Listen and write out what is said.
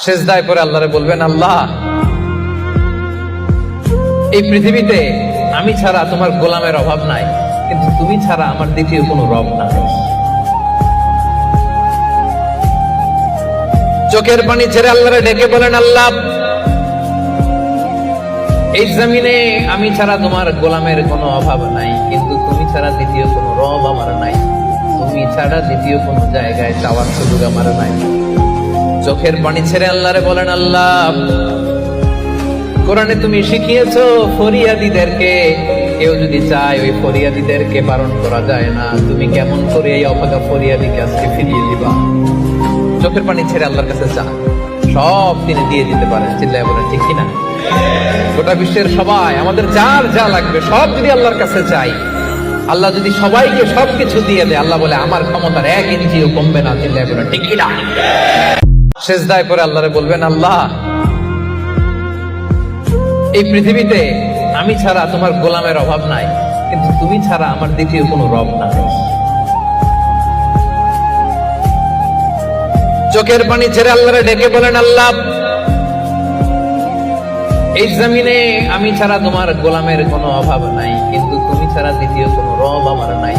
সিজদায় পড়ে আল্লাহরে বলবেন, আল্লাহ এই পৃথিবীতে আমি ছাড়া তোমার গোলামের অভাব নাই, কিন্তু তুমি ছাড়া আমার দ্বিতীয় কোনো রব নাই। চোখের পানি ছেড়ে আল্লাহরে ডেকে বলেন, আল্লাহ এই জমিনে আমি ছাড়া তোমার গোলামের কোনো অভাব নাই, কিন্তু তুমি ছাড়া দ্বিতীয় কোনো রব আমার নাই, তুমি ছাড়া দ্বিতীয় কোনো জায়গায় চাওয়ার সুযোগ আমার নাই। চোখের পানি ছেড়ে আল্লাহরে বলেন, আল্লাহ কোরআনে তুমি শিখিয়েছো ফরিয়াদীদেরকে কেউ যদি চায় ওই ফরিয়াদীদেরকে বারণ করা যায় না, তুমি কেমন করে এই অভাগা ফরিয়াদীকে আজকে ফিরিয়ে দিবা। চোখের পানি ছেড়ে আল্লাহর কাছে চা, সব তিনি দিয়ে দিতে পারেন। চিল্লায় বলেন ঠিক কিনা? গোটা বিশ্বের সবাই আমাদের যার যা লাগবে সব যদি আল্লাহর কাছে চাই, আল্লাহ যদি সবাইকে সবকিছু দিয়ে দেয়, আল্লাহ বলে আমার ক্ষমতার 1 ইঞ্চিও কমবে না। চিল্লায় বলেন ঠিক কিনা? সিজদায় পড়ে আল্লাহরে বলবেন, আল্লাহ এই পৃথিবীতে আমি ছাড়া তোমার গোলামের অভাব নাই, কিন্তু তুমি ছাড়া আমার দ্বিতীয় কোনো রব নাই। চোখের পানি ছেড়ে আল্লাহরে ডেকে বলেন, আল্লাহ এই জমিনে আমি ছাড়া তোমার গোলামের কোনো অভাব নাই, কিন্তু তুমি ছাড়া দ্বিতীয় কোনো রব আমার নাই।